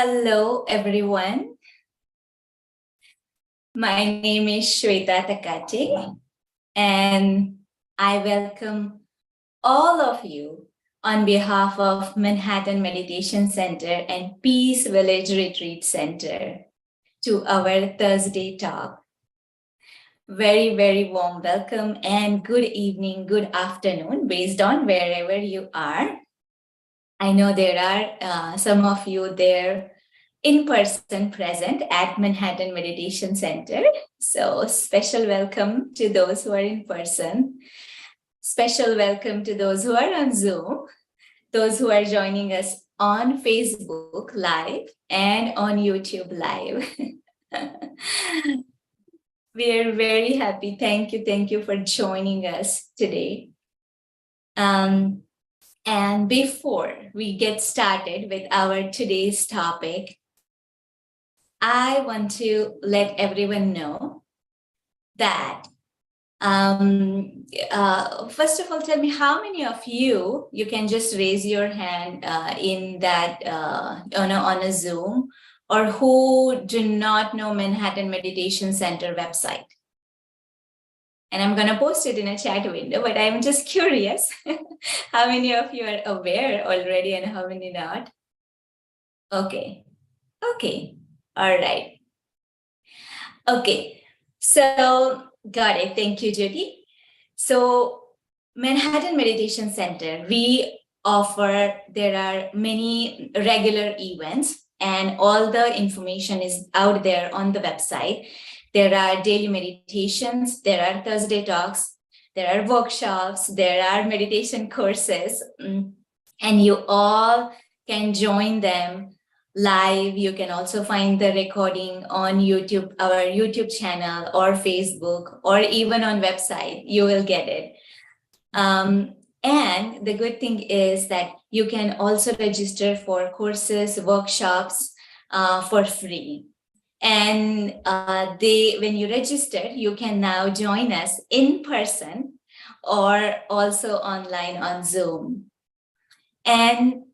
Hello, everyone. My name is Shweta Takate, and I welcome all of you on behalf of Manhattan Meditation Center and Peace Village Retreat Center to our Thursday talk. Very, very warm welcome and good evening, good afternoon, based on wherever you are. I know there are some of you there in person present at Manhattan Meditation Center. So special welcome to those who are in person. Special welcome to those who are on Zoom, those who are joining us on Facebook Live and on YouTube Live. We are very happy. Thank you for joining us today. And before we get started with our today's topic, I want to let everyone know that, first of all, tell me how many of you can just raise your hand in that, on a Zoom, or who do not know Manhattan Meditation Center website. And I'm going to post it in a chat window, but I'm just curious how many of you are aware already and how many not? Okay. All right. Okay. So got it. Thank you, Judy. So Manhattan Meditation Center, there are many regular events and all the information is out there on the website. There are daily meditations, there are Thursday talks, there are workshops, there are meditation courses, and you all can join them live. You can also find the recording on YouTube, our YouTube channel, or Facebook, or even on website. You will get it. And the good thing is that you can also register for courses, workshops for free. And when you register, you can now join us in person or also online on Zoom. And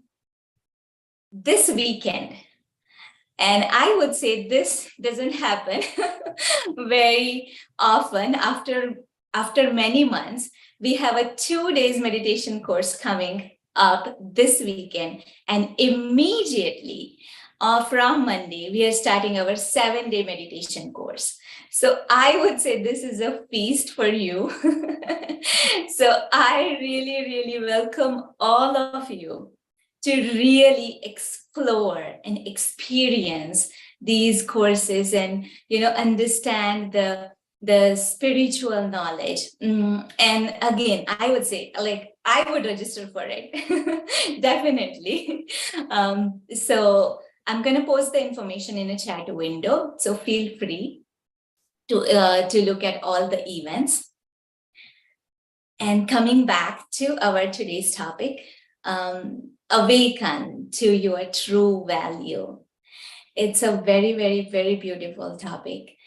this weekend, and I would say this doesn't happen very often, after many months, we have a 2 days meditation course coming up this weekend. And immediately from Monday, we are starting our 7-day meditation course. So I would say this is a feast for you. So I really welcome all of you to really explore and experience these courses and, understand the spiritual knowledge. And again, I would say, I would register for it, definitely. So I'm going to post the information in a chat window, so feel free to look at all the events. And coming back to our today's topic, awaken to your true value. It's a very beautiful topic.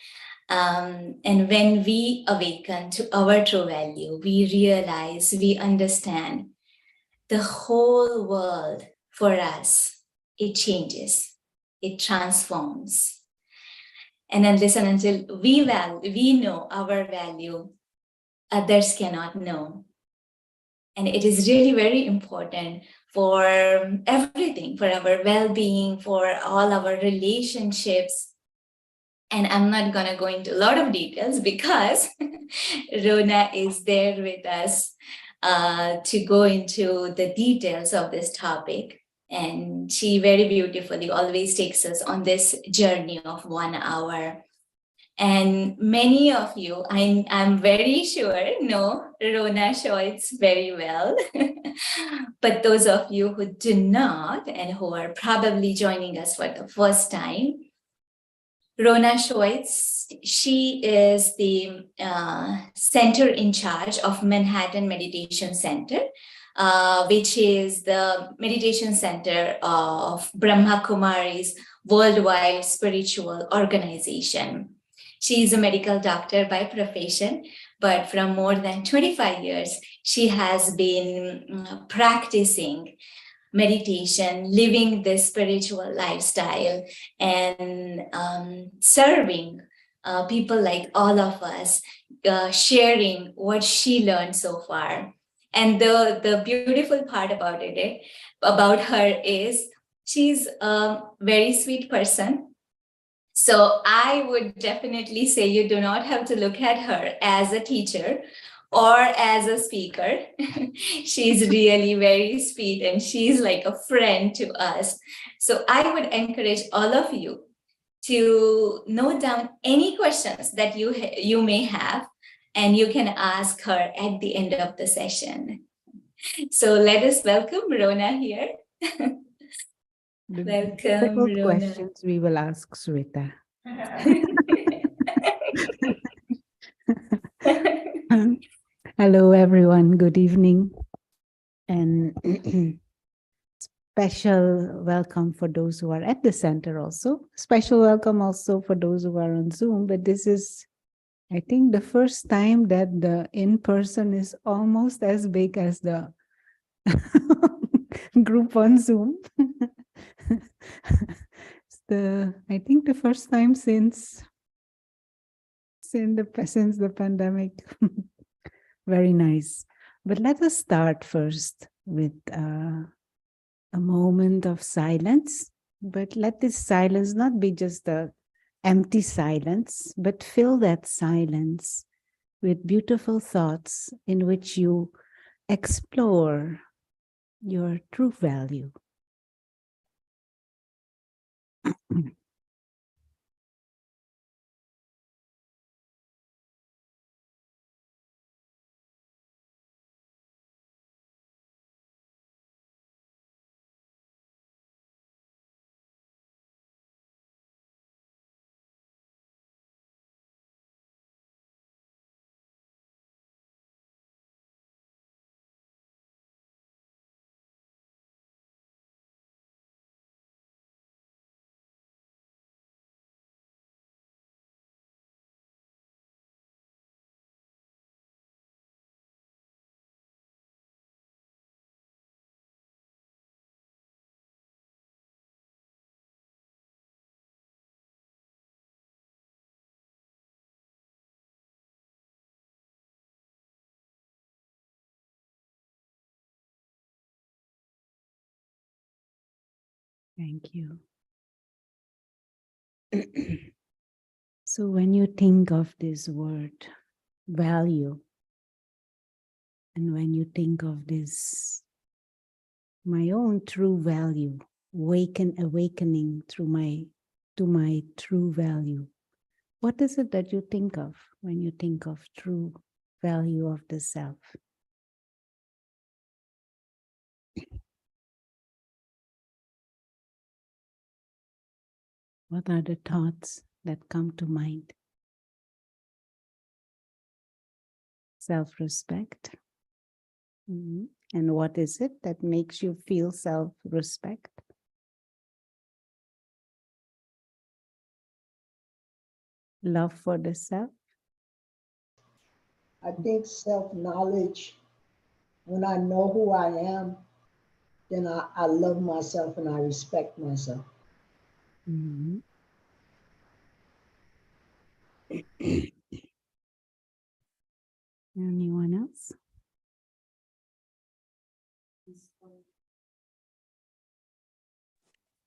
And when we awaken to our true value, we realize, we understand the whole world for us. It changes, it transforms. And until we know our value, others cannot know. And it is really very important for everything, for our well-being, for all our relationships. And I'm not going to go into a lot of details because Rona is there with us to go into the details of this topic. And she very beautifully always takes us on this journey of 1 hour. And many of you, I'm very sure, know Rona Shoitz very well. But those of you who do not and who are probably joining us for the first time, Rona Shoitz, she is the center in charge of Manhattan Meditation Center, which is the meditation center of Brahma Kumari's worldwide spiritual organization. She is a medical doctor by profession, but from more than 25 years, she has been practicing meditation, living this spiritual lifestyle, and serving people like all of us, sharing what she learned so far. And the beautiful part about her is she's a very sweet person. So I would definitely say you do not have to look at her as a teacher or as a speaker. She's really very sweet and she's like a friend to us. So I would encourage all of you to note down any questions that you may have, and you can ask her at the end of the session. So let us welcome Rona here. Welcome, Rona. Questions we will ask Sweta. Hello, everyone. Good evening. And special welcome for those who are at the center also. Special welcome also for those who are on Zoom. But this is, I think, the first time that the in-person is almost as big as the group on Zoom. I think the first time since the pandemic. Very nice. But let us start first with a moment of silence. But let this silence not be just a empty silence, but fill that silence with beautiful thoughts in which you explore your true value. Thank you. So when you think of this word, value, and when you think of this, my own true value, awakening to my true value, what is it that you think of when you think of true value of the self? What are the thoughts that come to mind? Self-respect. And what is it that makes you feel self-respect? Love for the self. I think self-knowledge. When I know who I am, then I love myself and I respect myself. Mm-hmm. Anyone else?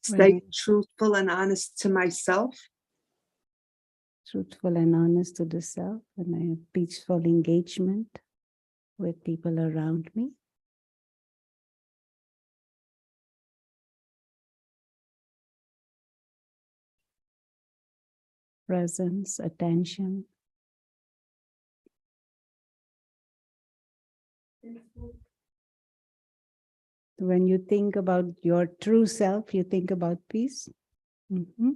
Stay truthful and honest to myself. Truthful and honest to the self, and I have peaceful engagement with people around me. Presence, attention. When you think about your true self, you think about peace. Mm-hmm.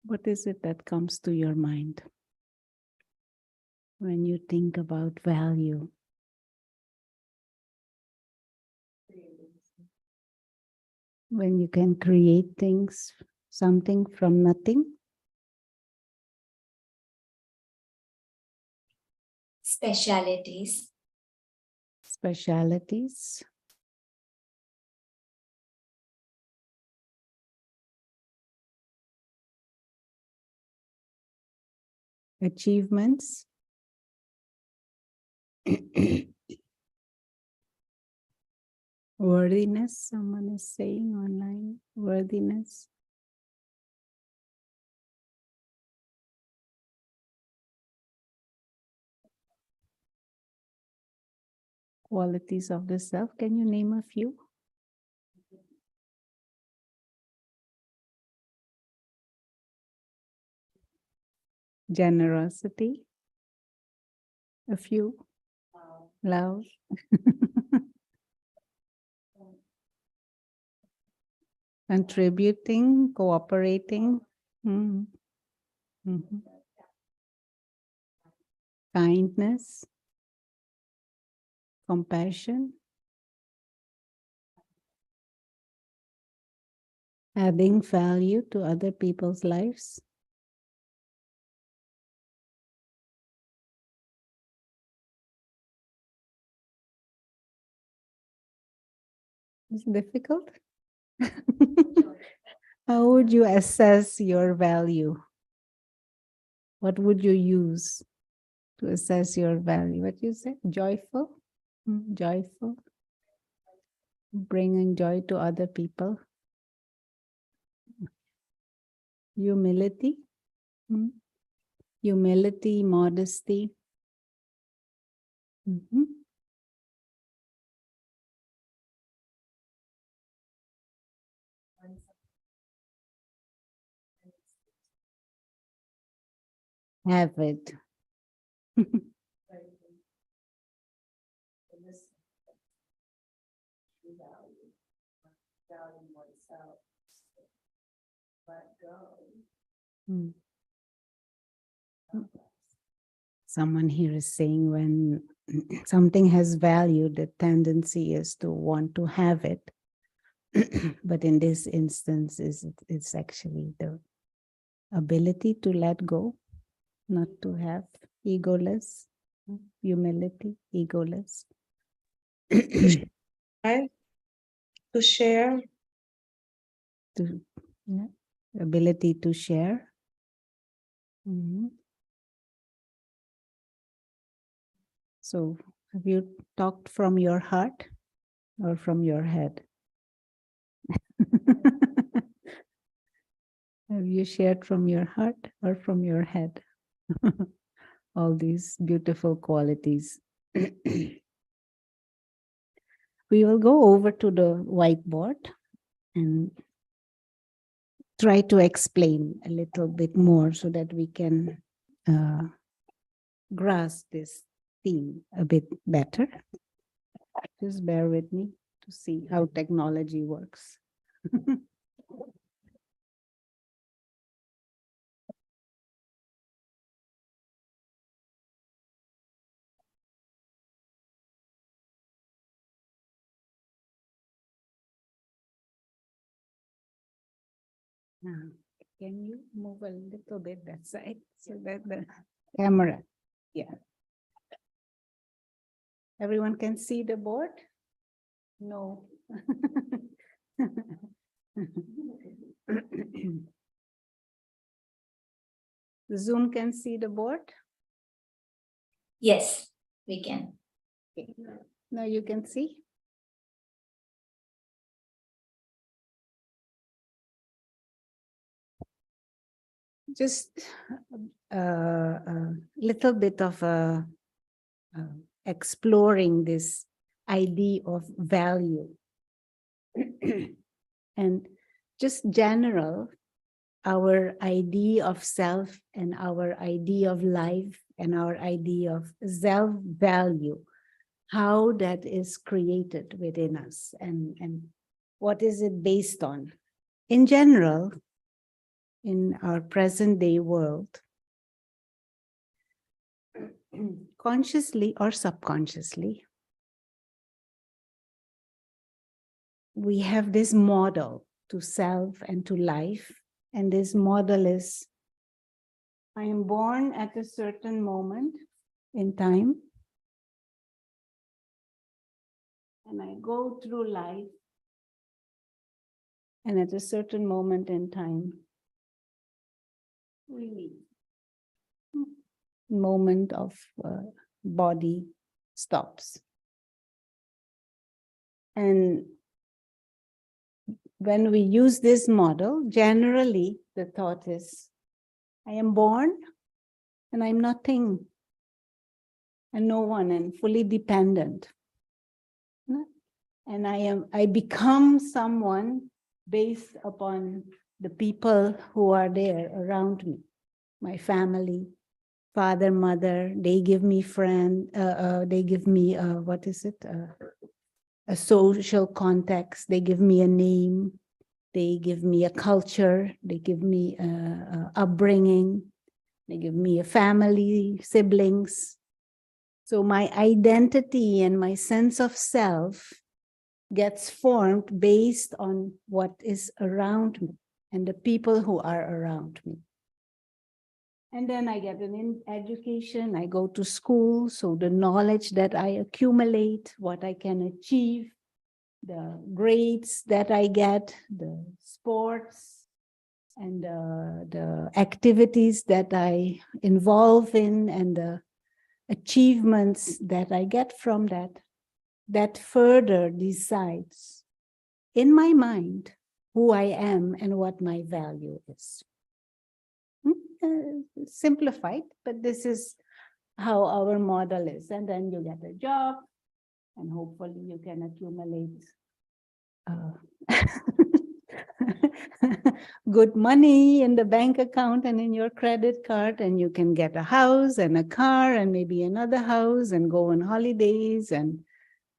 What is it that comes to your mind when you think about value? When you can create things, something from nothing? Specialities. specialities, achievements, worthiness, someone is saying online, worthiness, qualities of the self. Can you name a few? Generosity, a few. Love. Contributing, cooperating. Mhm. Kindness, compassion, adding value to other people's lives. It's difficult. How would you assess your value? What would you use to assess your value? What you say? Joyful? Joyful. Bringing joy to other people. Humility. Humility, modesty. Have it. Someone here is saying when something has value, the tendency is to want to have it. But in this instance, it's actually the ability to let go, not to have, egoless, humility, egoless. Right? To share. Ability to share. So have you talked from your heart or from your head? Have you shared from your heart or from your head? All these beautiful qualities. We will go over to the whiteboard and try to explain a little bit more so that we can grasp this theme a bit better. Just bear with me to see how technology works. Can you move a little bit that side so that the camera, yeah. Everyone can see the board? No. The Zoom can see the board? Yes, we can. Okay. Now you can see? Just a little bit of exploring this idea of value. And just general, our idea of self and our idea of life and our idea of self-value, how that is created within us and what is it based on. In general, in our present day world, consciously or subconsciously, we have this model to self and to life. And this model is, I am born at a certain moment in time. and I go through life, and at a certain moment in time, really, moment of body stops. And when we use this model, generally the thought is, I am born and I'm nothing and no one and fully dependent. And I become someone based upon the people who are there around me, my family, father, mother. They give me they give me a social context. They give me a name. They give me a culture. They give me a upbringing. They give me a family, siblings. So my identity and my sense of self gets formed based on what is around me and the people who are around me. And then I get an education, I go to school, so the knowledge that I accumulate, what I can achieve, the grades that I get, the sports, and the activities that I involve in, and the achievements that I get from that further decides in my mind who I am and what my value is. Simplified, but this is how our model is. And then you get a job, and hopefully you can accumulate good money in the bank account and in your credit card, and you can get a house and a car and maybe another house and go on holidays and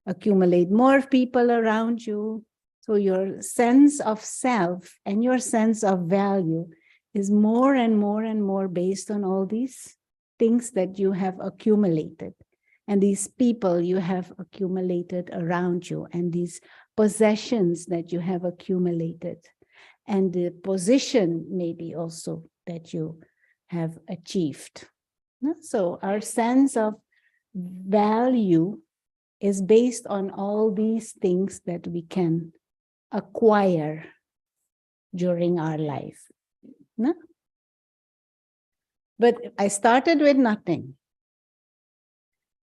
accumulate more people around you. So your sense of self and your sense of value is more and more and more based on all these things that you have accumulated and these people you have accumulated around you and these possessions that you have accumulated and the position maybe also that you have achieved. So our sense of value is based on all these things that we can acquire during our life. No? But I started with nothing.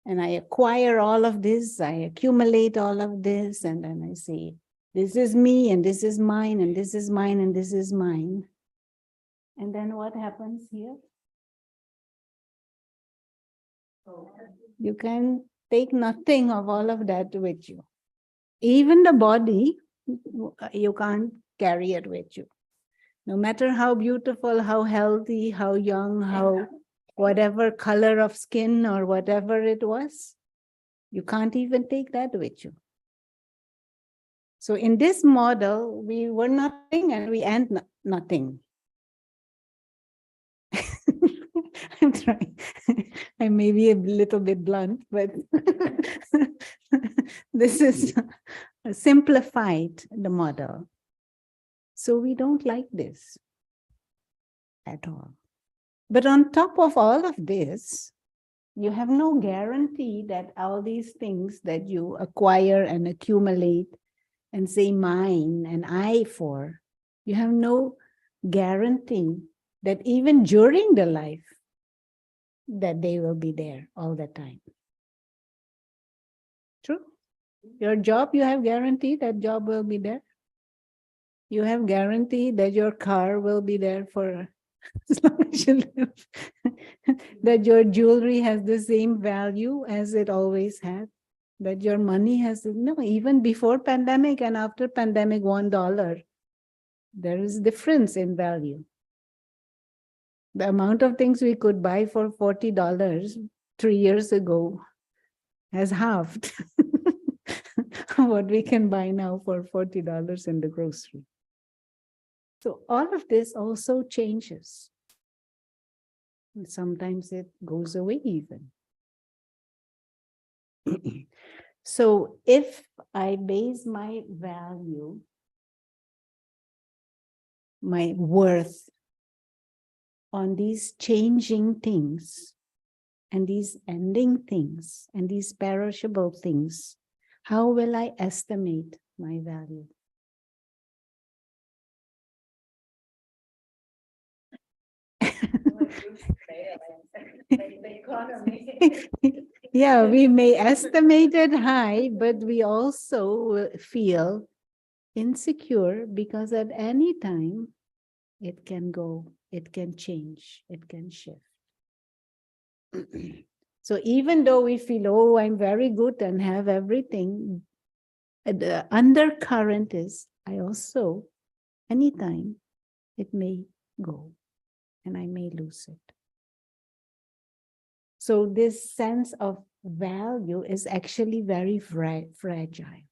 And I acquire all of this, I accumulate all of this, and then I say, this is me, and this is mine, and this is mine, and this is mine. And then what happens here? You can take nothing of all of that with you. Even the body, you can't carry it with you. No matter how beautiful, how healthy, how young, how whatever color of skin or whatever it was, you can't even take that with you. So in this model, we were nothing and we end nothing. I'm trying. I may be a little bit blunt, but this is simplified, the model. So we don't like this at all. But on top of all of this, you have no guarantee that all these things that you acquire and accumulate and say mine and I for, you have no guarantee that even during the life that they will be there all the time. True? Your job, you have guarantee that job will be there. You have guarantee that your car will be there for as long as you live. That your jewelry has the same value as it always had. That your money has, no, even before pandemic and after pandemic, $1, there is difference in value. The amount of things we could buy for $40 3 years ago has halved what we can buy now for $40 in the grocery. So all of this also changes. And sometimes it goes away even. So if I base my value, my worth on these changing things and these ending things and these perishable things, How will I estimate my value? Yeah, we may estimate it high, but we also feel insecure because at any time it can go, it can change, it can shift. So even though we feel, oh, I'm very good and have everything, the undercurrent is, I also, anytime, it may go and I may lose it. So this sense of value is actually very fragile.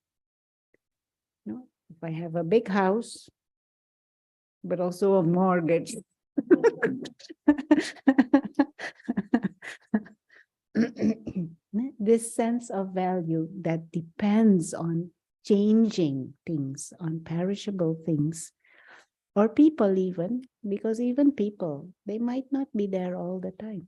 You know, if I have a big house, but also a mortgage. This sense of value that depends on changing things, on perishable things, or people even, because even people, they might not be there all the time.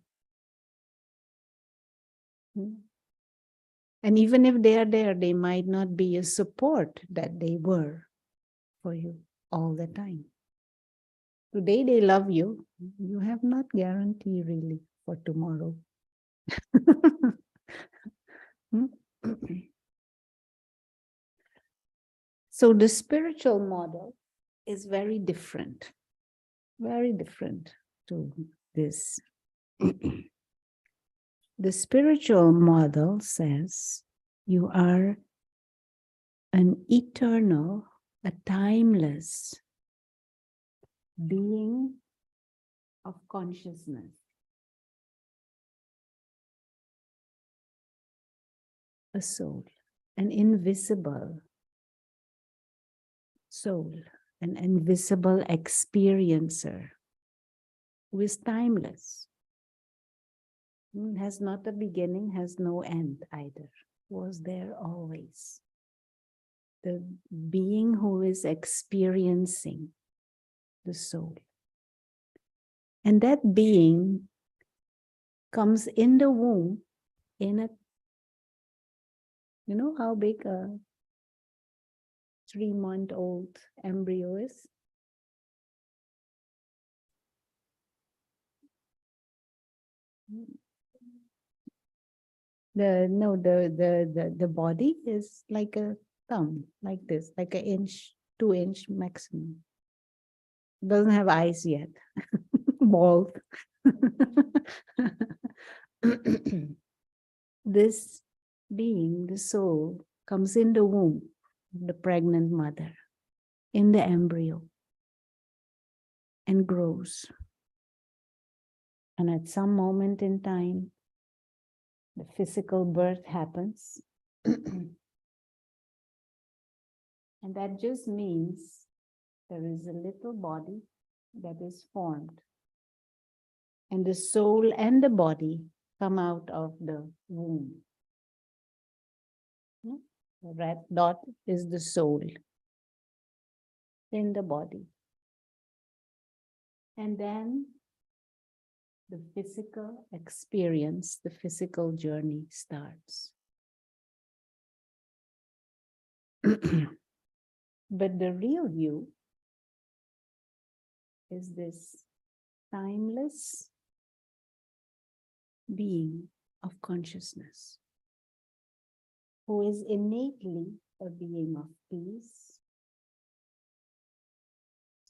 And even if they are there, they might not be a support that they were for you all the time. Today they love you. You have not guarantee really for tomorrow. So the spiritual model is very different to this. The spiritual model says you are an eternal, a timeless being of consciousness. A soul, an invisible soul, an invisible experiencer who is timeless. Has not a beginning, has no end either. Was there always. The being who is experiencing the soul. And that being comes in the womb in a, you know how big a 3-month-old embryo is? The body is like a thumb, like this, like an inch, 2-inch maximum. Doesn't have eyes yet. Bald. This being, the soul, comes in the womb of the pregnant mother, in the embryo, and grows. And at some moment in time, the physical birth happens. And that just means there is a little body that is formed. And the soul and the body come out of the womb. The red dot is the soul in the body. And then the physical experience, the physical journey starts. But the real you is this timeless being of consciousness, who is innately a being of peace.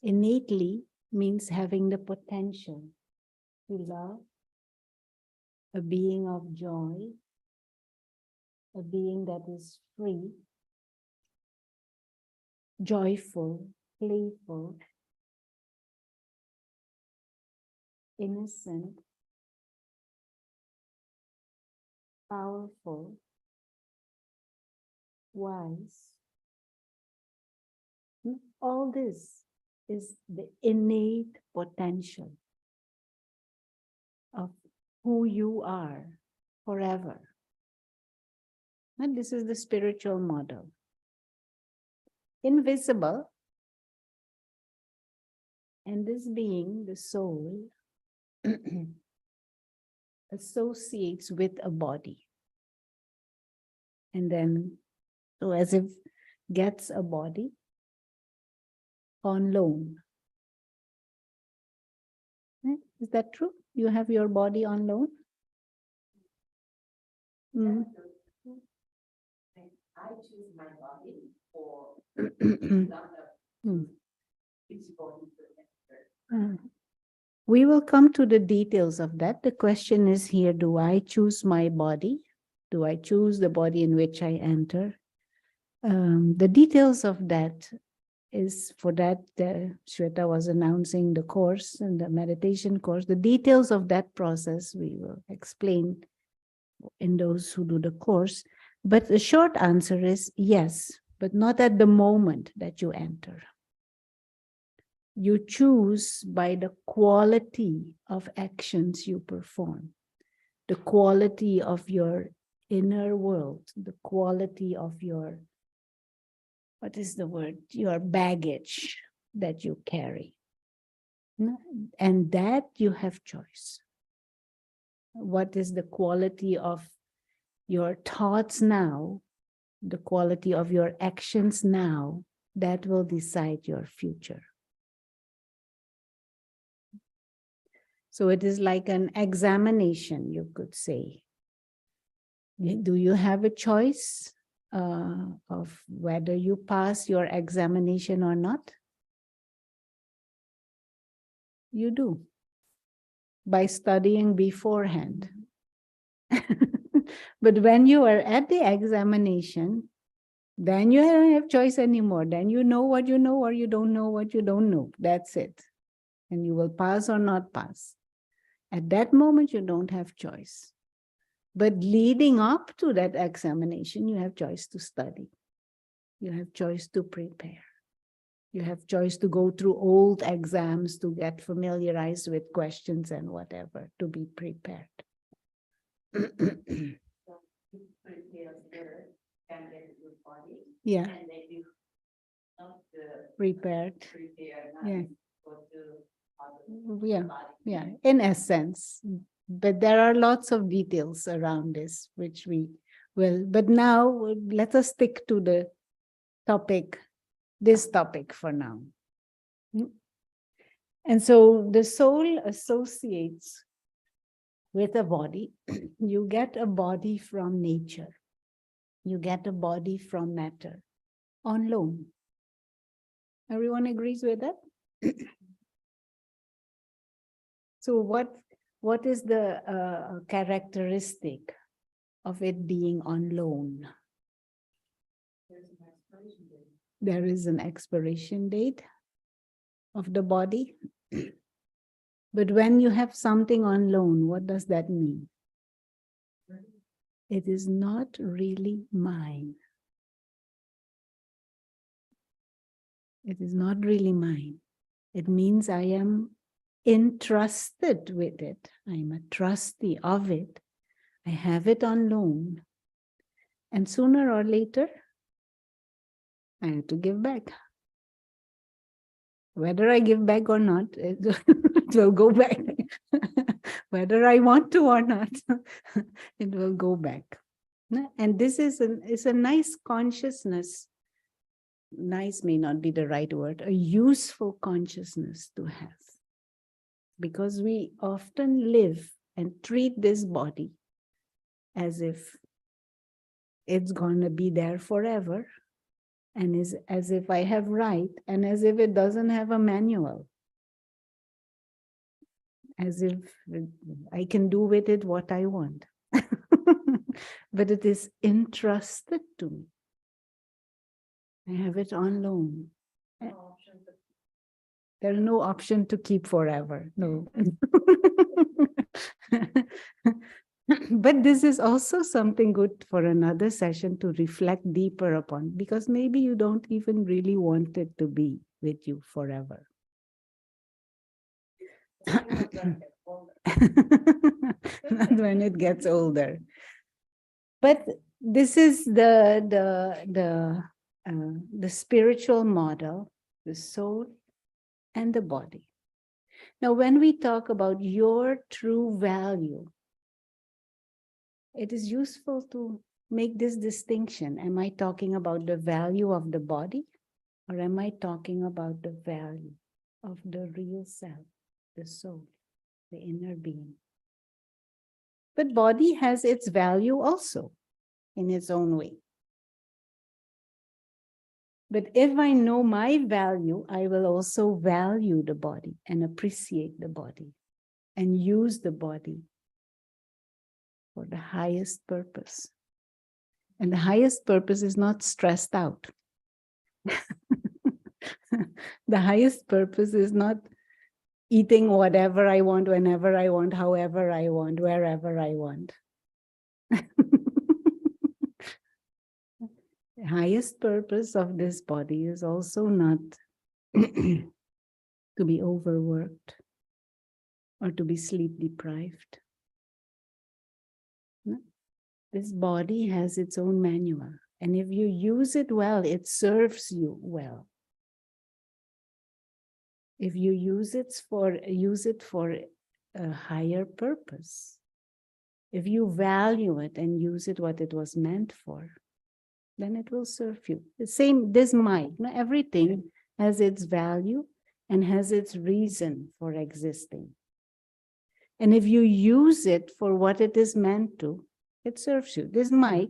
Innately means having the potential to love, a being of joy, a being that is free, joyful, playful, innocent, powerful, wise. All this is the innate potential of who you are forever. And this is the spiritual model. Invisible. And this being, the soul, associates with a body. And then So as if gets a body on loan. Is that true? You have your body on loan? Mm. I choose my body for Mm. Mm. We will come to the details of that. The question is here, do I choose my body? Do I choose the body in which I enter? The details of that is for that, Shweta was announcing the course and the meditation course. The details of that process we will explain in those who do the course. But the short answer is yes, but not at the moment that you enter. You choose by the quality of actions you perform, the quality of your inner world, the quality of your, what is the word? Your baggage that you carry. And that you have choice. What is the quality of your thoughts now, the quality of your actions now, that will decide your future. So it is like an examination, you could say. Do you have a choice of whether you pass your examination or not? You do, by studying beforehand. But when you are at the examination, then you don't have choice anymore. Then you know what you know, or you don't know what you don't know. That's it. And you will pass or not pass. At that moment, you don't have choice. But leading up to that examination, you have choice to study. You have choice to prepare. You have choice to go through old exams to get familiarized with questions and whatever, to be prepared. Yeah. And then you not Prepared. prepare, Yeah. go to Yeah, yeah, in essence. But there are lots of details around this, which we will. But now let us stick to the topic, this topic for now. And so the soul associates with a body. You get a body from nature. You get a body from matter on loan. Everyone agrees with that? So what is the characteristic of it being on loan? There is an expiration date of the body. But when you have something on loan, what does that mean? It is not really mine. It is not really mine. It means I am entrusted with it. I am a trustee of it. I have it on loan. And sooner or later, I have to give back. Whether I give back or not, it will go back. Whether I want to or not, it will go back. And this is a nice consciousness. Nice may not be the right word, a useful consciousness to have. Because we often live and treat this body as if it's going to be there forever, and is as if I have right, and as if it doesn't have a manual. As if I can do with it what I want. But it is entrusted to me. I have it on loan. There's no option to keep forever. No. But this is also something good for another session to reflect deeper upon, because maybe you don't even really want it to be with you forever. Not when it gets older. But this is the spiritual model, the soul and the body. Now, when we talk about your true value, it is useful to make this distinction. Am I talking about the value of the body, or am I talking about the value of the real self, the soul, the inner being? But body has its value also in its own way. But if I know my value, I will also value the body and appreciate the body and use the body for the highest purpose. And the highest purpose is not stressed out. The highest purpose is not eating whatever I want, whenever I want, however I want, wherever I want. The highest purpose of this body is also not to be overworked or to be sleep deprived. No? This body has its own manual, and if you use it well, it serves you well. If you use it for a higher purpose, if you value it and use it what it was meant for, then it will serve you. The same, this mic, everything has its value and has its reason for existing. And if you use it for what it is meant to, it serves you. This mic,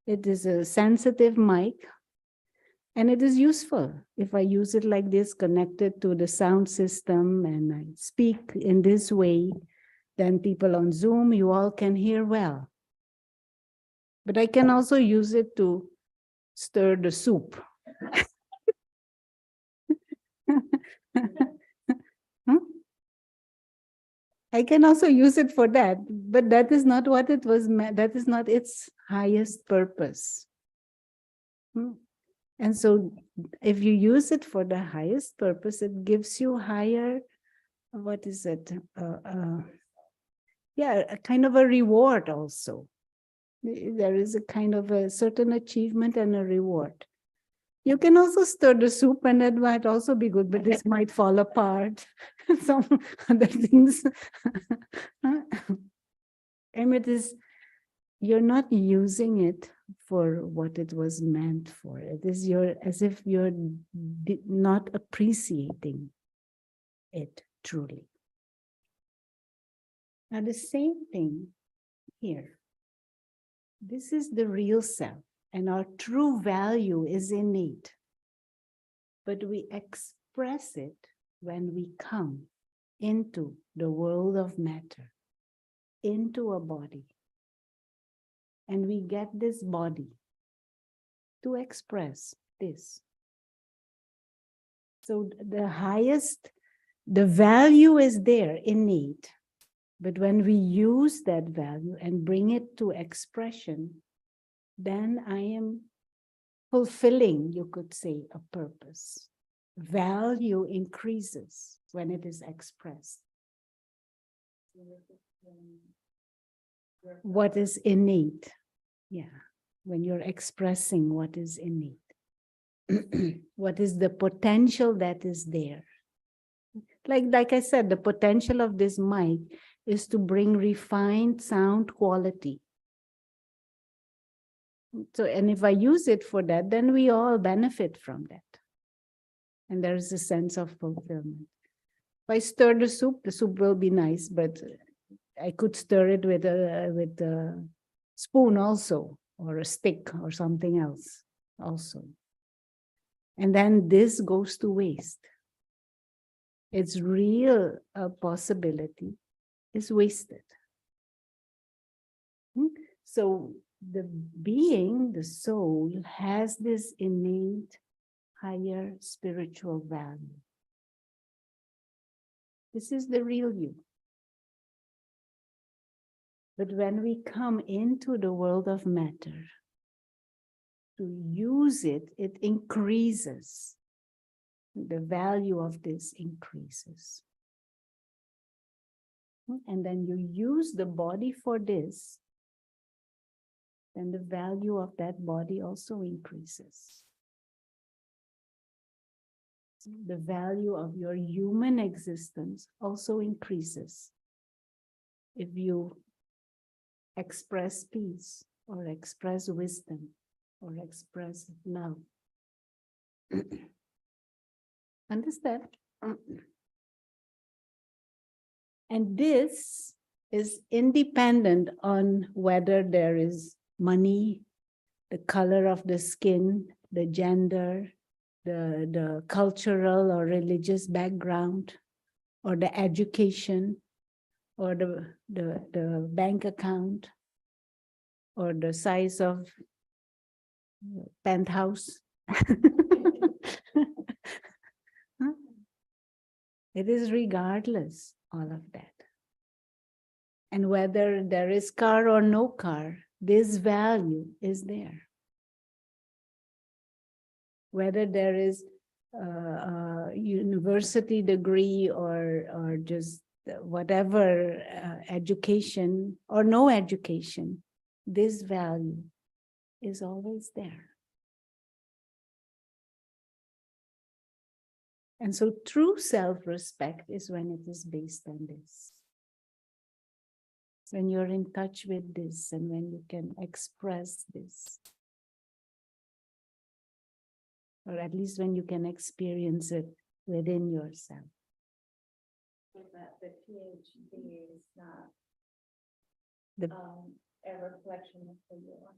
it is a sensitive mic, and it is useful. If I use it like this, connected to the sound system, and I speak in this way, then people on Zoom, you all can hear well. But I can also use it to stir the soup. I can also use it for that, but that is not what it was meant. That is not its highest purpose. And so if you use it for the highest purpose, it gives you higher, what is it? Yeah, a kind of a reward also. There is a kind of a certain achievement and a reward. You can also stir the soup, and that might also be good, but this might fall apart. Some other things. And it is, you're not using it for what it was meant for. It is as if you're not appreciating it truly. Now the same thing here. This is the real self, and our true value is innate. But we express it when we come into the world of matter, into a body. And we get this body to express this. So the value is there, innate. But when we use that value and bring it to expression, then I am fulfilling, you could say, a purpose. Value increases when it is expressed. What is innate? Yeah, when you're expressing what is innate. What is the potential that is there? Like I said, the potential of this mic is to bring refined sound quality. So, and if I use it for that, then we all benefit from that. And there is a sense of fulfillment. If I stir the soup will be nice, but I could stir it with a spoon also, or a stick or something else also. And then this goes to waste. Its real possibility is wasted. So the being, the soul, has this innate higher spiritual value. This is the real you. But when we come into the world of matter, to use it, it increases. The value of this increases. And then you use the body for this, then the value of that body also increases. The value of your human existence also increases if you express peace, or express wisdom, or express love. Understand? And this is independent on whether there is money, the color of the skin, the gender, the cultural or religious background, or the education, or the bank account, or the size of penthouse. It is regardless all of that. And whether there is car or no car, this value is there. Whether there is a university degree or just whatever education or no education, this value is always there. And so true self-respect is when it is based on this. When you're in touch with this and when you can express this. Or at least when you can experience it within yourself. So that the PhD is not The, a reflection of who you are.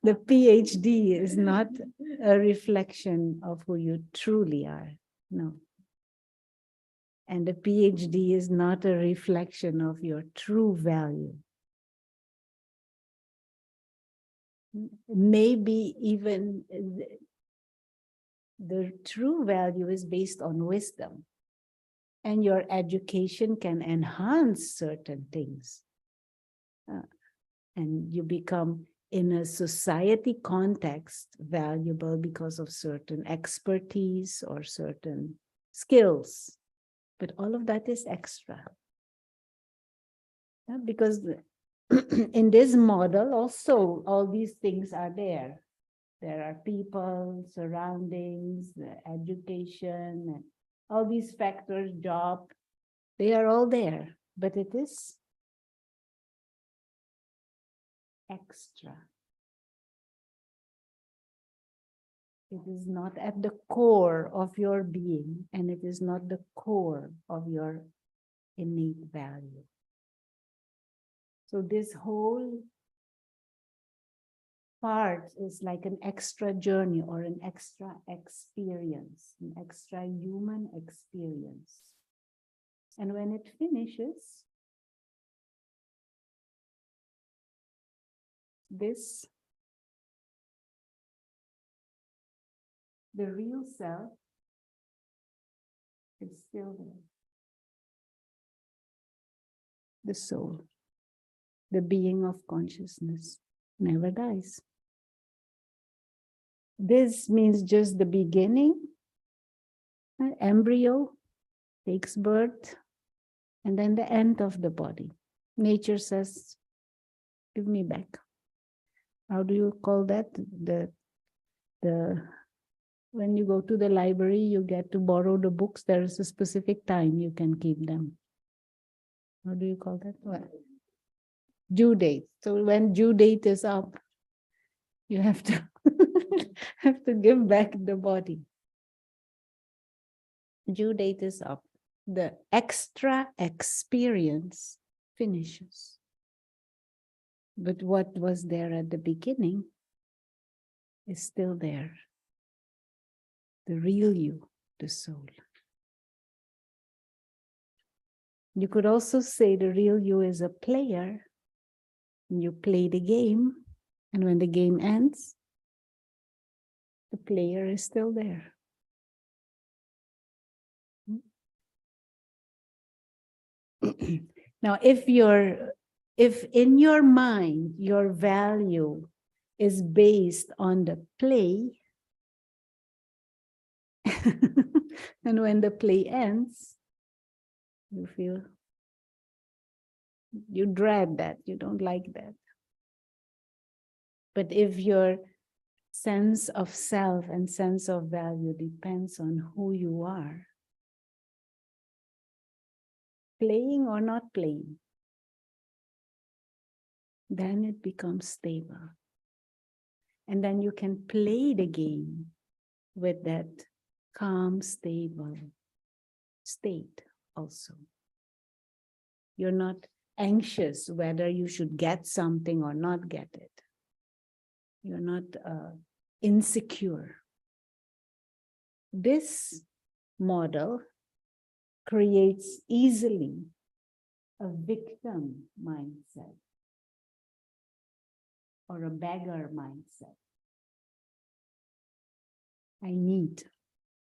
the PhD is not a reflection of who you truly are. No. And the PhD is not a reflection of your true value. Maybe even the true value is based on wisdom. And your education can enhance certain things. And you become, in a society context, valuable because of certain expertise or certain skills. But all of that is extra. Because in this model also, all these things are there. There are people, surroundings, education, and all these factors, job, they are all there, but it is extra. It is not at the core of your being, and it is not the core of your innate value. So this whole part is like an extra journey or an extra experience, an extra human experience. And when it finishes, this, the real self, is still there. The soul, the being of consciousness, never dies. This means just the beginning. An embryo takes birth, and then the end of the body. Nature says, give me back. How do you call that? When you go to the library, you get to borrow the books. There is a specific time you can keep them. How do you call that? What? Due date. So when due date is up, you have to have to give back the body. Due date is up. The extra experience finishes. But what was there at the beginning is still there. The real you, the soul. You could also say the real you is a player. You play the game, and when the game ends, the player is still there. Now, if in your mind, your value is based on the play, and when the play ends, you feel, you dread that, you don't like that. But if your sense of self and sense of value depends on who you are, playing or not playing, then it becomes stable. And then you can play the game with that calm, stable state also. You're not anxious whether you should get something or not get it. You're not insecure. This model creates easily a victim mindset or a beggar mindset. I need,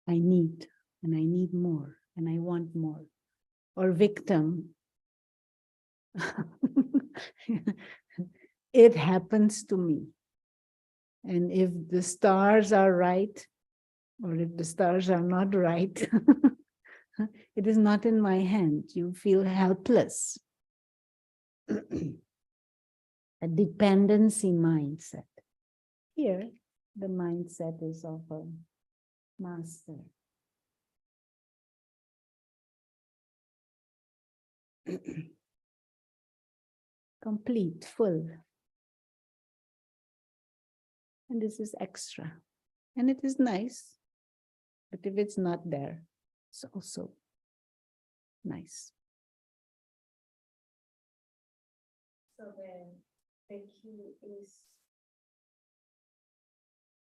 and I need more, and I want more. Or victim, it happens to me. And if the stars are right, or if the stars are not right, it is not in my hand. You feel helpless. A dependency mindset. Here, the mindset is of a master. Complete, full. And this is extra. And it is nice. But if it's not there, it's also nice. So then the key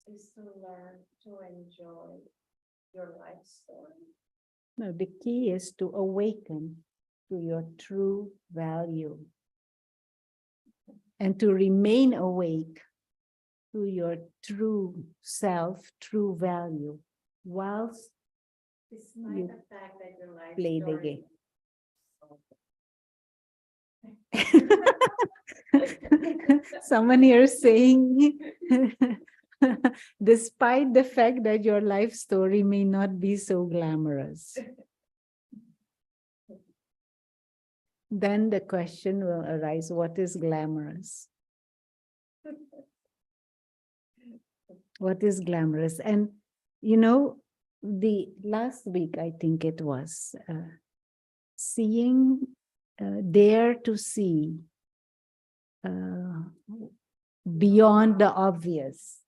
is to learn to enjoy your life story. No, the key is to awaken to your true value and to remain awake to your true self, true value, whilst Despite you the fact that your life play the story game. Someone here is saying, despite the fact that your life story may not be so glamorous, then the question will arise, what is glamorous? What is glamorous? And you know, the last week, I think it was, dare to see beyond the obvious.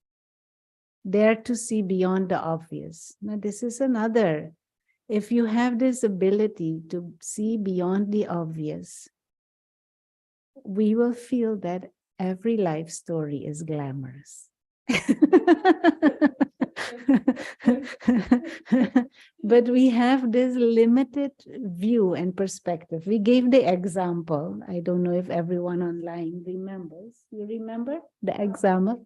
Dare to see beyond the obvious. Now, this is another. If you have this ability to see beyond the obvious, we will feel that every life story is glamorous. But we have this limited view and perspective. We gave the example. I don't know if everyone online remembers. You remember the example?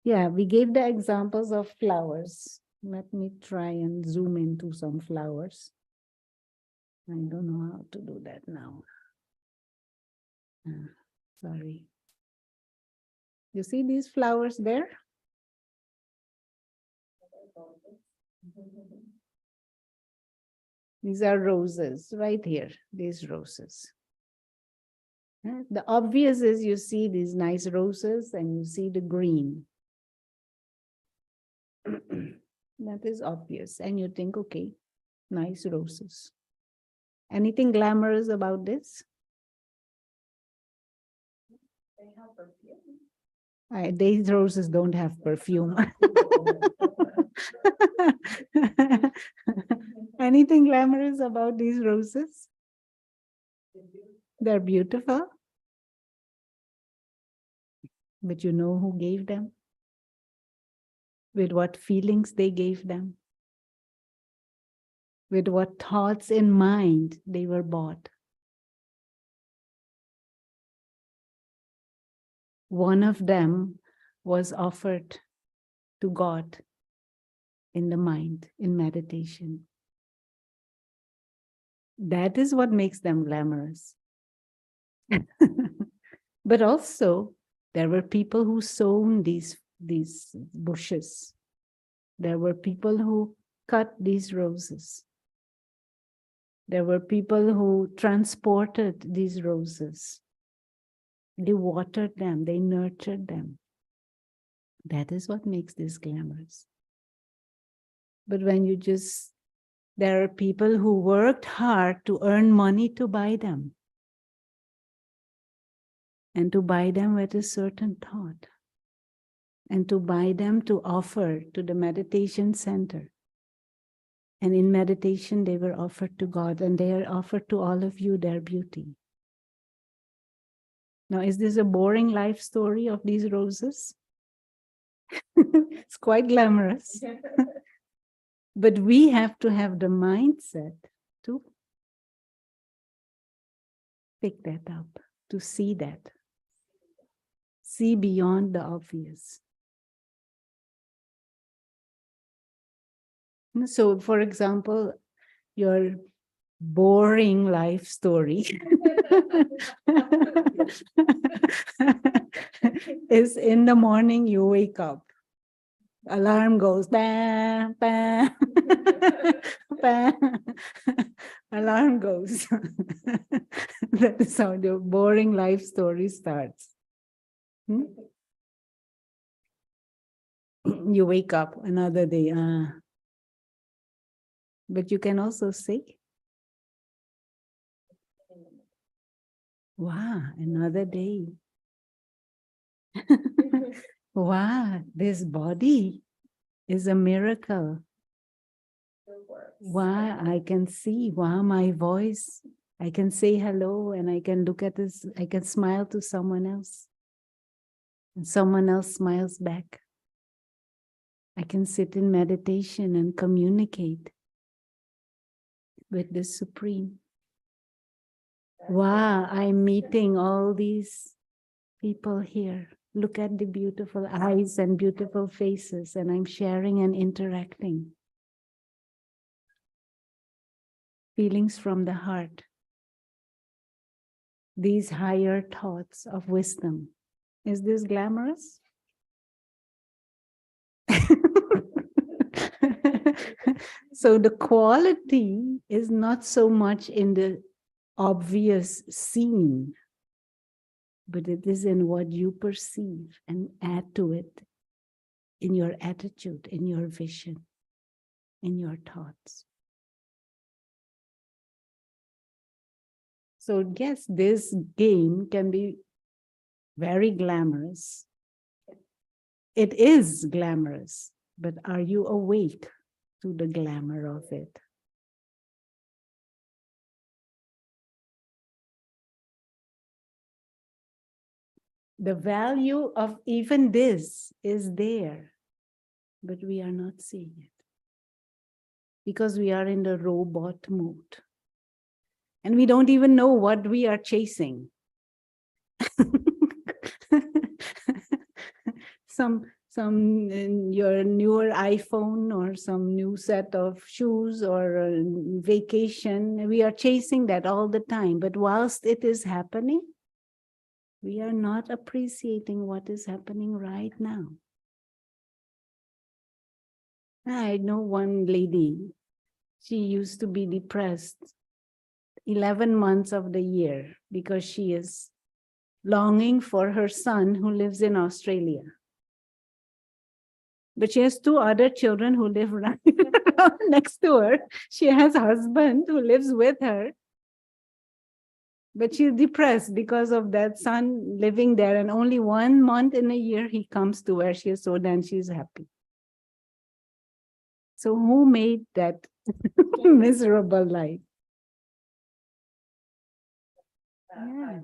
Yeah, we gave the examples of flowers. Let me try and zoom into some flowers. I don't know how to do that now. Sorry. You see these flowers there? These are roses right here, these roses. The obvious is you see these nice roses and you see the green. That is obvious. And you think, okay, nice roses. Anything glamorous about this? They have perfume. These roses don't have perfume. Anything glamorous about these roses? They're beautiful. But you know who gave them? With what feelings they gave them? With what thoughts in mind they were bought? One of them was offered to God in the mind, in meditation. That is what makes them glamorous. But also, there were people who sown these bushes. There were people who cut these roses. There were people who transported these roses. They watered them, they nurtured them. That is what makes this glamorous. But when you just, there are people who worked hard to earn money to buy them. and to buy them with a certain thought, and to buy them to offer to the meditation center. And in meditation, they were offered to God, and they are offered to all of you, their beauty. Now, is this a boring life story of these roses? It's quite glamorous. But we have to have the mindset to pick that up, to see that. See beyond the obvious. So, for example, your boring life story is in the morning you wake up. Alarm goes, bam, bam, bam. Alarm goes. That is how the boring life story starts. You wake up another day. But you can also say, wow, another day. Wow, this body is a miracle. Wow, I can see, wow, my voice. I can say hello and I can look at this, I can smile to someone else. And someone else smiles back. I can sit in meditation and communicate with the Supreme. Wow, I'm meeting all these people here. Look at the beautiful eyes and beautiful faces, and I'm sharing and interacting. Feelings from the heart. These higher thoughts of wisdom. Is this glamorous? So the quality is not so much in the obvious scene, but it is in what you perceive and add to it in your attitude, in your vision, in your thoughts. So yes, this game can be very glamorous. It is glamorous, but are you awake to the glamour of it? The value of even this is there, but we are not seeing it because we are in the robot mode. And we don't even know what we are chasing. Your newer iPhone or some new set of shoes or a vacation, we are chasing that all the time. But whilst it is happening, we are not appreciating what is happening right now. I know one lady, she used to be depressed 11 months of the year because she is longing for her son who lives in Australia. But she has 2 other children who live right next to her. She has a husband who lives with her. But she's depressed because of that son living there. And only 1 month in a year he comes to where she is, so then she's happy. So who made that miserable life? Yeah.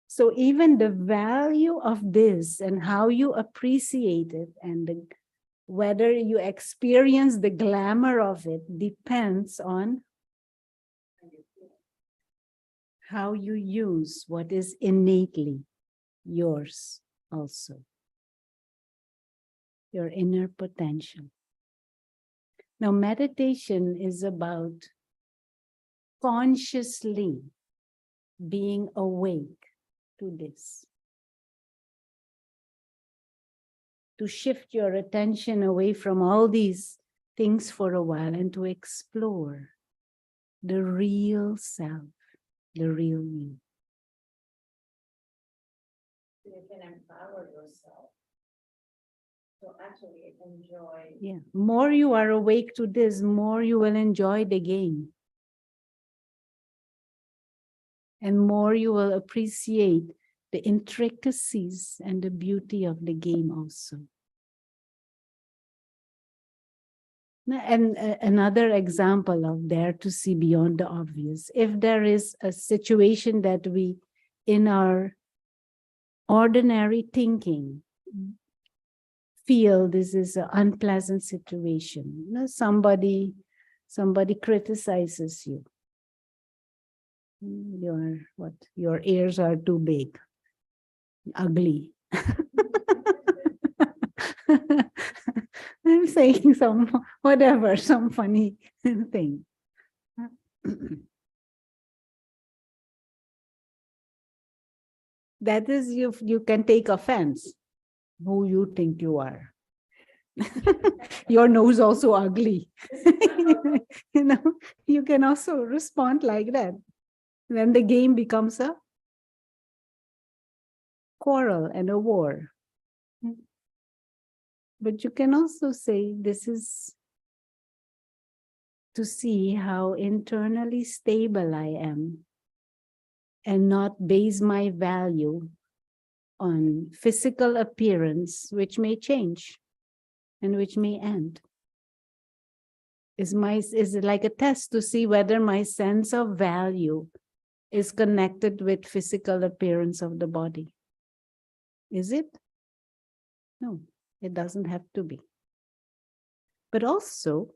So even the value of this and how you appreciate it and whether you experience the glamour of it depends on how you use what is innately yours also. Your inner potential. Now, meditation is about consciously being awake to this. To shift your attention away from all these things for a while and to explore the real self, the real you. You can empower yourself to actually enjoy. Yeah, more you are awake to this, more you will enjoy the game. and more you will appreciate the intricacies and the beauty of the game also. And another example of dare to see beyond the obvious. If there is a situation that we, in our ordinary thinking, feel this is an unpleasant situation. Somebody criticizes you. Your ears are too big, ugly. I'm saying some funny thing. That is, you can take offense. Who you think you are? Your nose also ugly. You can also respond like that. Then the game becomes a quarrel and a war. But you can also say, this is to see how internally stable I am and not base my value on physical appearance, which may change and which may end. Is it like a test to see whether my sense of value is connected with physical appearance of the body? Is it? No, it doesn't have to be. But also,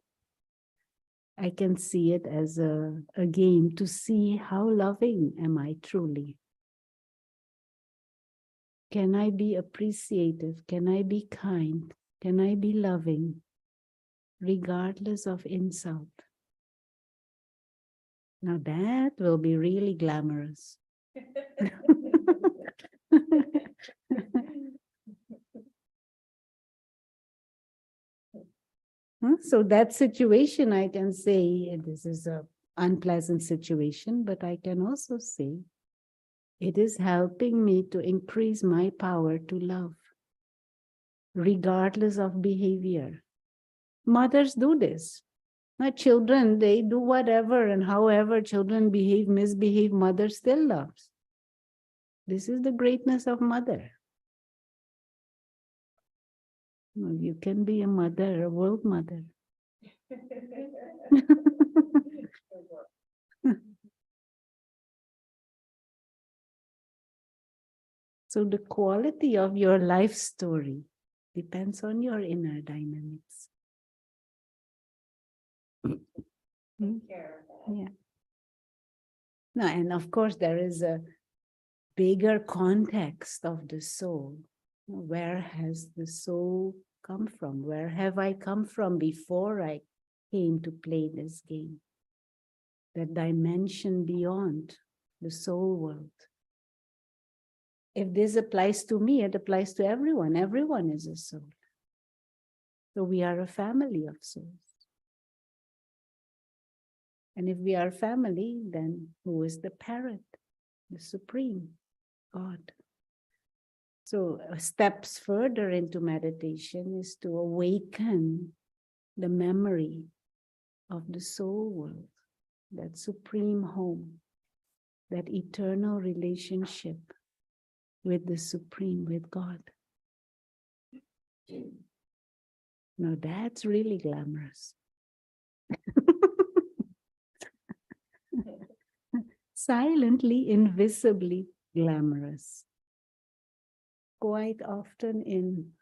I can see it as a game to see how loving am I truly. Can I be appreciative? Can I be kind? Can I be loving, regardless of insult? Now that will be really glamorous. So that situation, I can say, this is an unpleasant situation, but I can also say, it is helping me to increase my power to love, regardless of behavior. Mothers do this. My children, they do whatever, and however children misbehave, mother still loves. This is the greatness of mother. You can be a mother, a world mother. So the quality of your life story depends on your inner dynamics. Take care of that. Yeah. No, and of course there is a bigger context of the soul. Where has the soul come from? Where have I come from before I came to play this game? That dimension beyond the soul world. If this applies to me, it applies to everyone. Everyone is a soul. So we are a family of souls. And if we are family, then who is the parent? The Supreme God. So steps further into meditation is to awaken the memory of the soul world, that supreme home, that eternal relationship with the Supreme, with God. Now that's really glamorous. Silently, invisibly glamorous. Quite often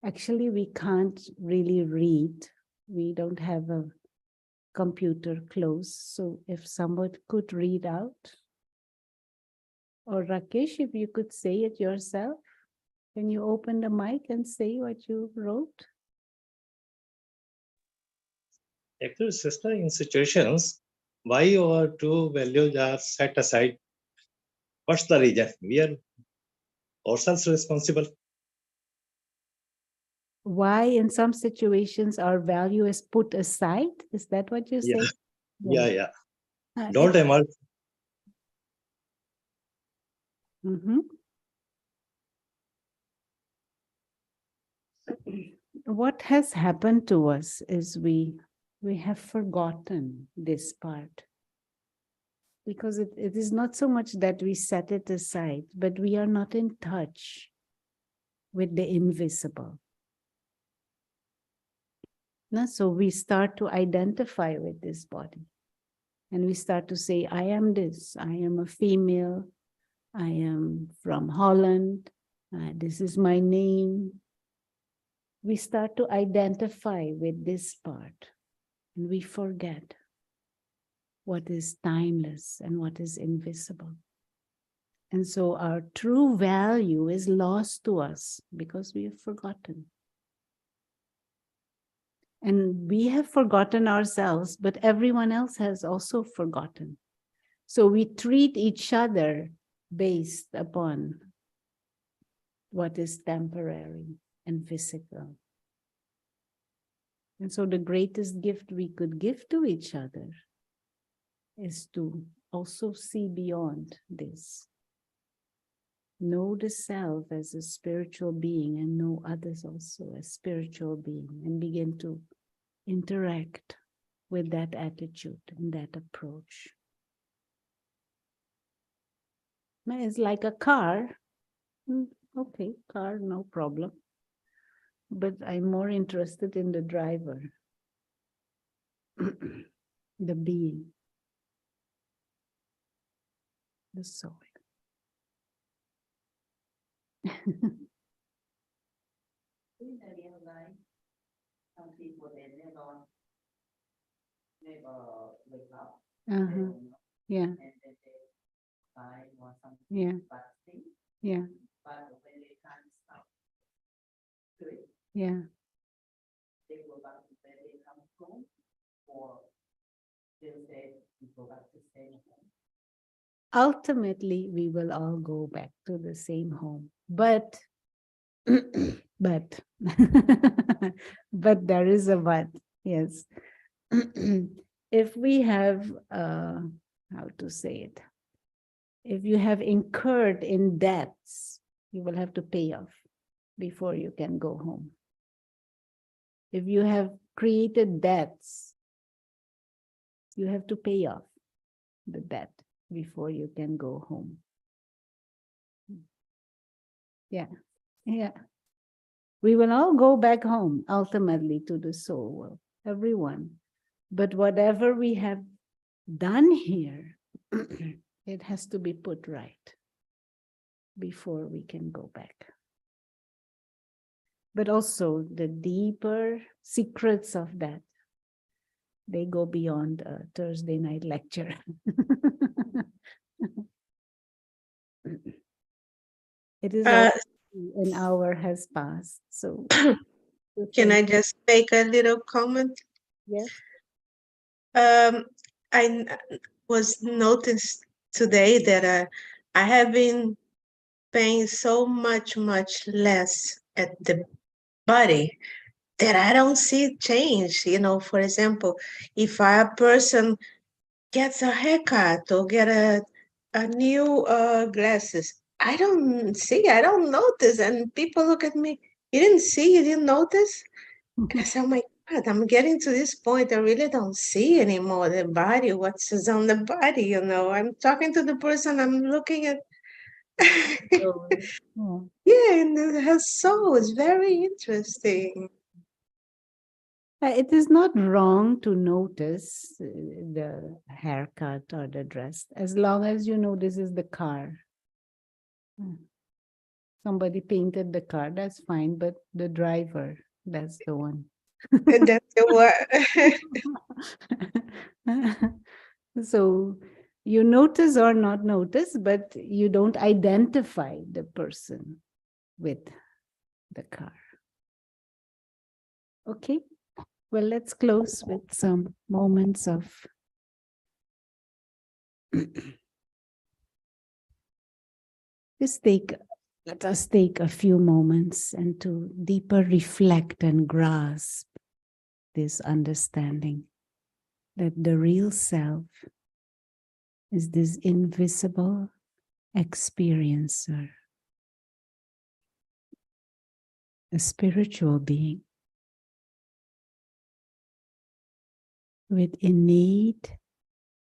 actually we can't really read. We don't have a computer close. So if someone could read out, or Rakesh, if you could say it yourself, can you open the mic and say what you wrote? Actually, sister, in situations, why our true values are set aside? What's the reason? We are ourselves responsible. Why in some situations our value is put aside? Is that what you say? Yeah. Don't emerge. What has happened to us is we have forgotten this part. because it is not so much that we set it aside, but we are not in touch with the invisible. No? So we start to identify with this body. And we start to say, I am this, I am a female, I am from Holland, this is my name. We start to identify with this part, and we forget what is timeless and what is invisible. And so our true value is lost to us because we have forgotten. And we have forgotten ourselves, but everyone else has also forgotten. So we treat each other based upon what is temporary and physical. And so the greatest gift we could give to each other is to also see beyond this. Know the self as a spiritual being and know others also as spiritual being, and begin to interact with that attitude and that approach. It's like a car. Okay, car, no problem. But I'm more interested in the driver, the being, the soul. Some people they never wake up. Uh-huh. Yeah, And then they die or something. yeah, Bad thing. yeah, But when they can't stop to it, yeah. they go back to where they come from, or they'll say, "We go back to same home." Ultimately, we will all go back to the same home. But, but, but there is a but, yes. If we have, how to say it? If you have incurred in debts, you will have to pay off before you can go home. If you have created debts, you have to pay off the debt before you can go home. Yeah, yeah. We will all go back home, ultimately, to the soul world, everyone. But whatever we have done here, it has to be put right before we can go back. But also the deeper secrets of that, they go beyond a Thursday night lecture. It is already an hour has passed, so. Can I just make a little comment? Yes. I was noticed today that I have been paying so much less at the body that I don't see change. You know, for example, if a person gets a haircut or get a new glasses, I don't notice. And people look at me, you didn't see, you didn't notice? And I said, oh my God, I'm getting to this point. I really don't see anymore the body, what's on the body, you know. I'm talking to the person, I'm looking at. Oh. Yeah, and her soul is very interesting. It is not wrong to notice the haircut or the dress, as long as you know this is the car. Somebody painted the car, that's fine, but the driver, that's the one. And that's the word. So you notice or not notice, but you don't identify the person with the car. Okay, well, let's close with some moments of let us take a few moments and to deeper reflect and grasp this understanding that the real self is this invisible experiencer, a spiritual being with innate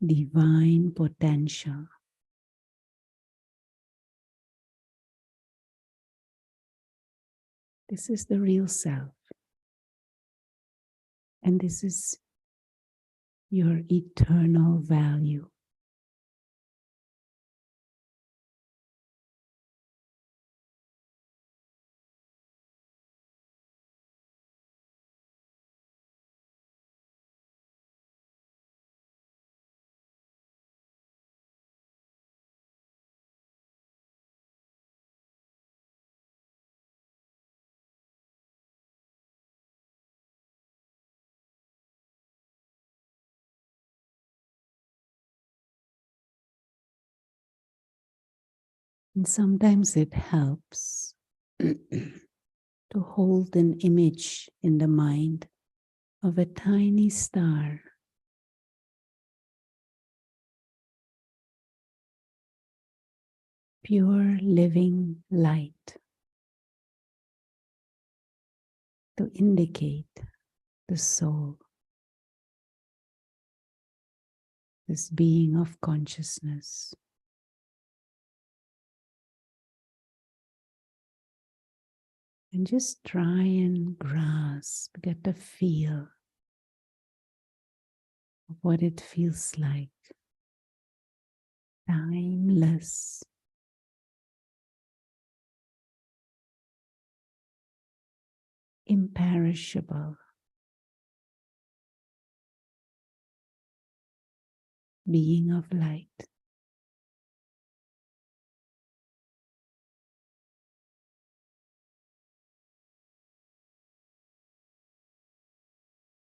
divine potential. This is the real self. And this is your eternal value. And sometimes it helps to hold an image in the mind of a tiny star. Pure living light to indicate the soul, this being of consciousness. And just try and grasp, get a feel of what it feels like. Timeless. Imperishable. Being of light.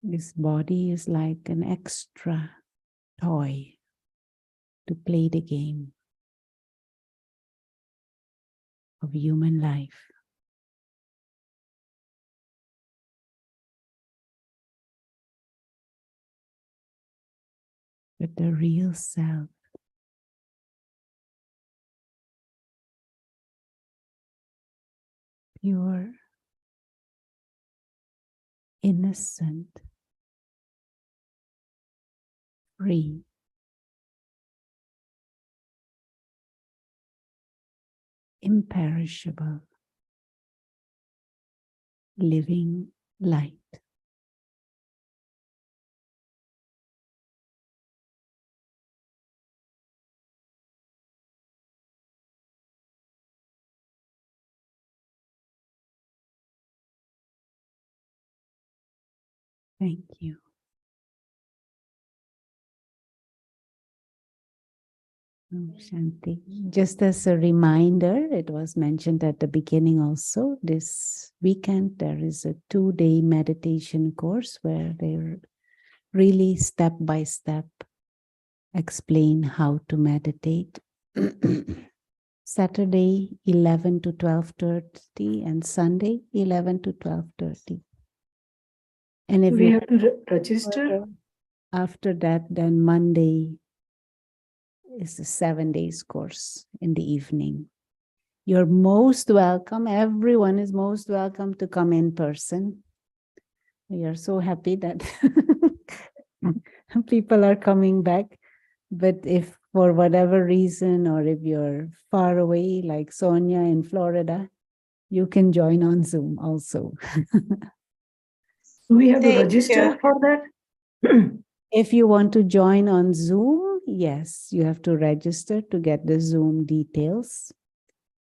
This body is like an extra toy to play the game of human life. But the real self pure, innocent, free, imperishable, living light. Thank you. Om Shanti. Just as a reminder, it was mentioned at the beginning also, this weekend there is a 2-day meditation course where they're really step by step explain how to meditate. Saturday 11 to 12:30 and Sunday 11 to 12:30. And if We you have to register. after that, then Monday is a 7 days course in the evening. You're most welcome. Everyone is most welcome to come in person. We are so happy that people are coming back. But if for whatever reason, or if you're far away, like Sonia in Florida, you can join on Zoom also. We have to Thank register you. for that. If you want to join on Zoom, yes, you have to register to get the Zoom details.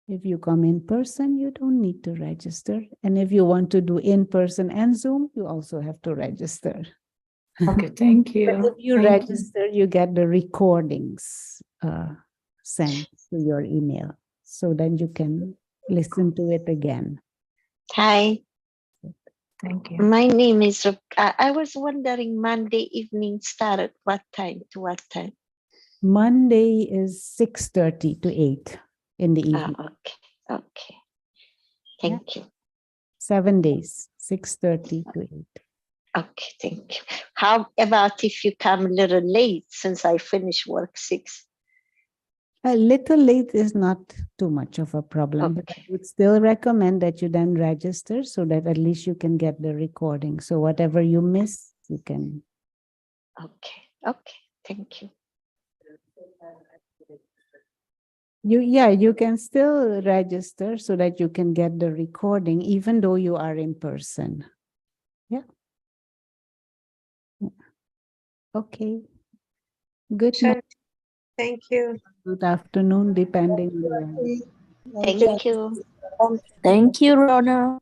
If you come in person, you don't need to register. And if you want to do in person and Zoom, you also have to register. Okay, thank you. But if you Thank you. register, you get the recordings sent to your email. So then you can listen to it again. Hi, Thank you. my name is I was wondering Monday evening start at what time to what time? Monday is 6:30 to 8 in the evening. Okay. Okay. Thank you. 7 days, 6:30 to 8. Okay, thank you. How about if you come a little late since I finish work 6? A little late is not too much of a problem, but I Okay. would still recommend that you then register so that at least you can get the recording. So whatever you miss, you can. Okay. Okay. Thank you. You can still register so that you can get the recording, even though you are in person. Yeah. Okay. Good Sure. night, Thank you. good afternoon, depending on where. Thank you. Thank you, Rona.